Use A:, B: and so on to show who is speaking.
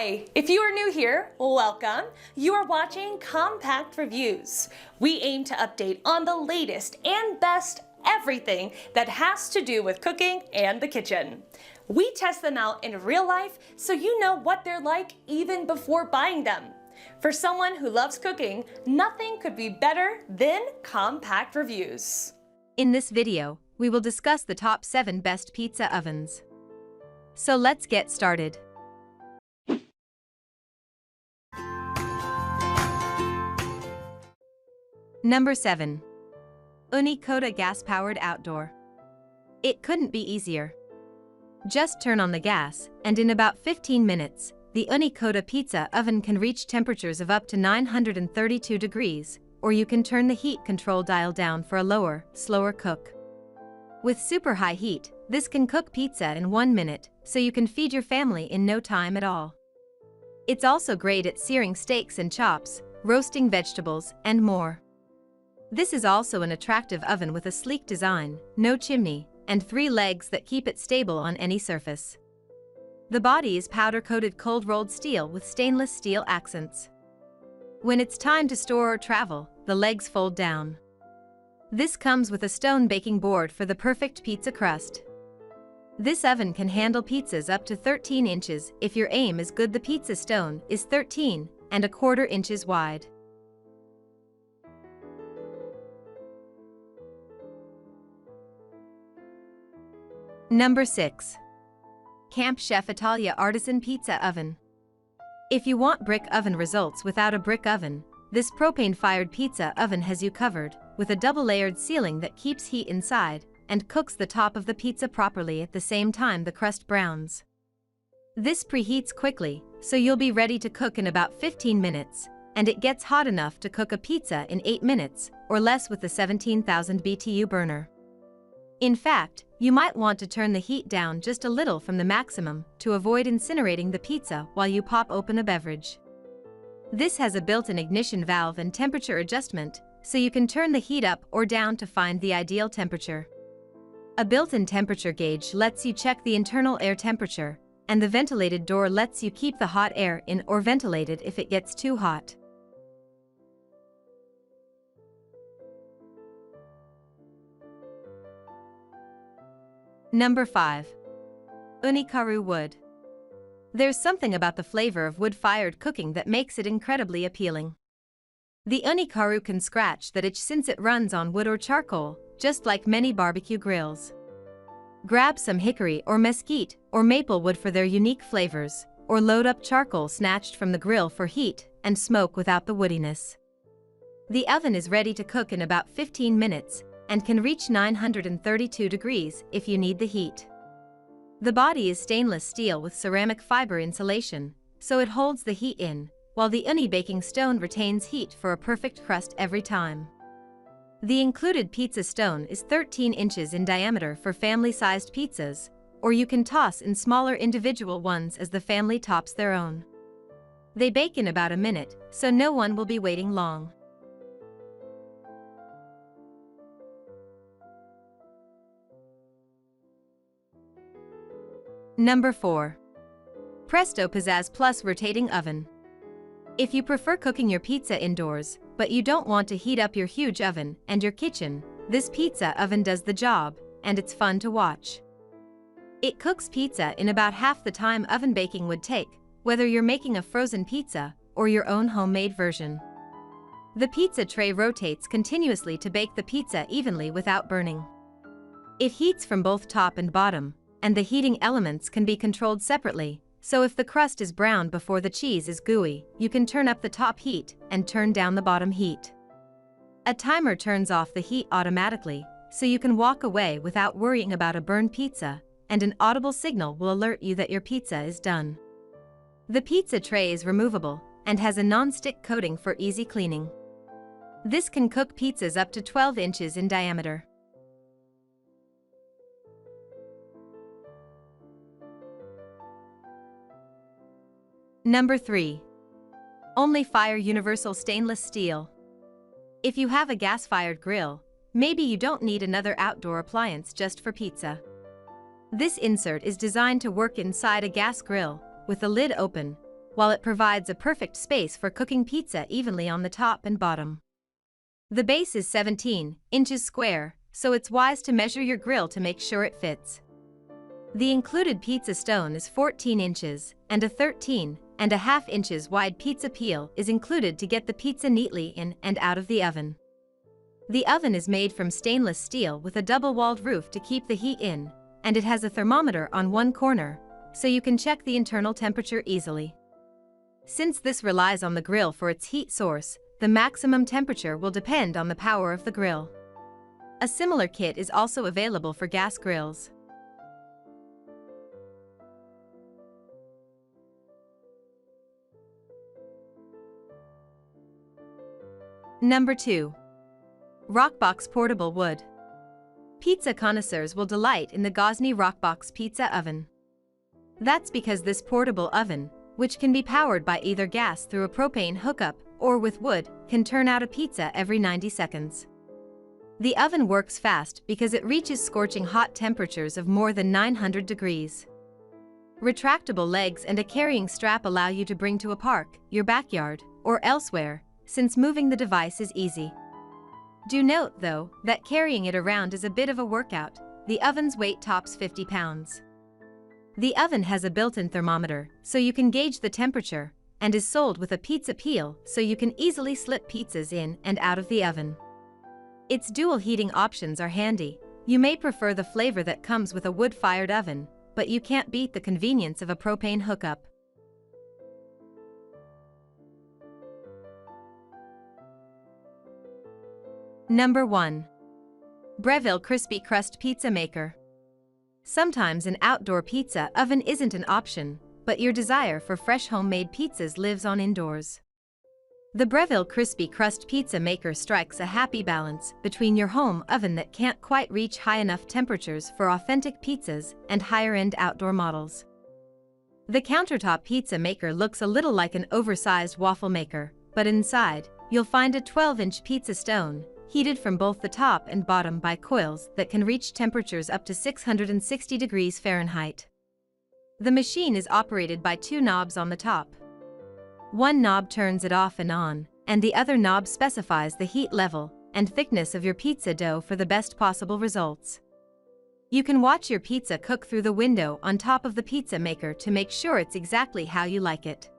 A: Hi! If you are new here, welcome. You are watching Compact Reviews. We aim to update on the latest and best everything that has to do with cooking and the kitchen. We test them out in real life so you know what they're like even before buying them. For someone who loves cooking, nothing could be better than Compact Reviews.
B: In this video, we will discuss the top 7 best pizza ovens. So let's get started. Number 7. Ooni Koda gas-powered outdoor. It couldn't be easier. Just turn on the gas, and in about 15 minutes, the Ooni Koda pizza oven can reach temperatures of up to 932 degrees, or you can turn the heat control dial down for a lower, slower cook. With super high heat, this can cook pizza in 1 minute, so you can feed your family in no time at all. It's also great at searing steaks and chops, roasting vegetables, and more. This is also an attractive oven with a sleek design, no chimney, and 3 legs that keep it stable on any surface. The body is powder-coated cold-rolled steel with stainless steel accents. When it's time to store or travel, the legs fold down. This comes with a stone baking board for the perfect pizza crust. This oven can handle pizzas up to 13 inches if your aim is good. The pizza stone is 13¼ inches wide. Number 6. Camp Chef Italia Artisan Pizza Oven. If you want brick oven results without a brick oven, this propane-fired pizza oven has you covered, with a double-layered ceiling that keeps heat inside and cooks the top of the pizza properly at the same time the crust browns. This preheats quickly, so you'll be ready to cook in about 15 minutes, and it gets hot enough to cook a pizza in 8 minutes or less with the 17,000 BTU burner. In fact, you might want to turn the heat down just a little from the maximum to avoid incinerating the pizza while you pop open a beverage. This has a built-in ignition valve and temperature adjustment, so you can turn the heat up or down to find the ideal temperature. A built-in temperature gauge lets you check the internal air temperature, and the ventilated door lets you keep the hot air in or ventilated if it gets too hot. Number 5. Ooni Karu wood. There's something about the flavor of wood-fired cooking that makes it incredibly appealing. The Ooni Karu can scratch that itch since it runs on wood or charcoal, just like many barbecue grills. Grab some hickory or mesquite or maple wood for their unique flavors, or load up charcoal snatched from the grill for heat and smoke without the woodiness. The oven is ready to cook in about 15 minutes, and can reach 932 degrees if you need the heat. The body is stainless steel with ceramic fiber insulation, so it holds the heat in, while the Ooni baking stone retains heat for a perfect crust every time. The included pizza stone is 13 inches in diameter for family-sized pizzas, or you can toss in smaller individual ones as the family tops their own. They bake in about a minute, so no one will be waiting long. Number 4. Presto Pizzazz Plus Rotating Oven. If you prefer cooking your pizza indoors, but you don't want to heat up your huge oven and your kitchen, this pizza oven does the job, and it's fun to watch. It cooks pizza in about half the time oven baking would take, whether you're making a frozen pizza or your own homemade version. The pizza tray rotates continuously to bake the pizza evenly without burning. It heats from both top and bottom, and the heating elements can be controlled separately, so if the crust is brown before the cheese is gooey, you can turn up the top heat and turn down the bottom heat. A timer turns off the heat automatically, so you can walk away without worrying about a burned pizza, and an audible signal will alert you that your pizza is done. The pizza tray is removable and has a non-stick coating for easy cleaning. This can cook pizzas up to 12 inches in diameter. Number 3. Only Fire Universal Stainless Steel. If you have a gas-fired grill, maybe you don't need another outdoor appliance just for pizza. This insert is designed to work inside a gas grill, with the lid open, while it provides a perfect space for cooking pizza evenly on the top and bottom. The base is 17 inches square, so it's wise to measure your grill to make sure it fits. The included pizza stone is 14 inches, and a 13.5 inches wide pizza peel is included to get the pizza neatly in and out of the oven. The oven is made from stainless steel with a double-walled roof to keep the heat in, and it has a thermometer on one corner, so you can check the internal temperature easily. Since this relies on the grill for its heat source, the maximum temperature will depend on the power of the grill. A similar kit is also available for gas grills. Number 2. ROCCBOX Portable Wood. Pizza connoisseurs will delight in the Gozney ROCCBOX pizza oven. That's because this portable oven, which can be powered by either gas through a propane hookup or with wood, can turn out a pizza every 90 seconds. The oven works fast because it reaches scorching hot temperatures of more than 900 degrees. Retractable legs and a carrying strap allow you to bring to a park, your backyard, or elsewhere, since moving the device is easy. Do note, though, that carrying it around is a bit of a workout. The oven's weight tops 50 pounds. The oven has a built-in thermometer, so you can gauge the temperature, and is sold with a pizza peel so you can easily slip pizzas in and out of the oven. Its dual heating options are handy. You may prefer the flavor that comes with a wood-fired oven, but you can't beat the convenience of a propane hookup. Number 1. Brevile Crispy Crust Pizza Maker. Sometimes an outdoor pizza oven isn't an option, but your desire for fresh homemade pizzas lives on indoors. The Brevile Crispy Crust Pizza Maker strikes a happy balance between your home oven that can't quite reach high enough temperatures for authentic pizzas and higher-end outdoor models. The countertop pizza maker looks a little like an oversized waffle maker, but inside, you'll find a 12-inch pizza stone, heated from both the top and bottom by coils that can reach temperatures up to 660 degrees Fahrenheit. The machine is operated by two knobs on the top. One knob turns it off and on, and the other knob specifies the heat level and thickness of your pizza dough for the best possible results. You can watch your pizza cook through the window on top of the pizza maker to make sure it's exactly how you like it.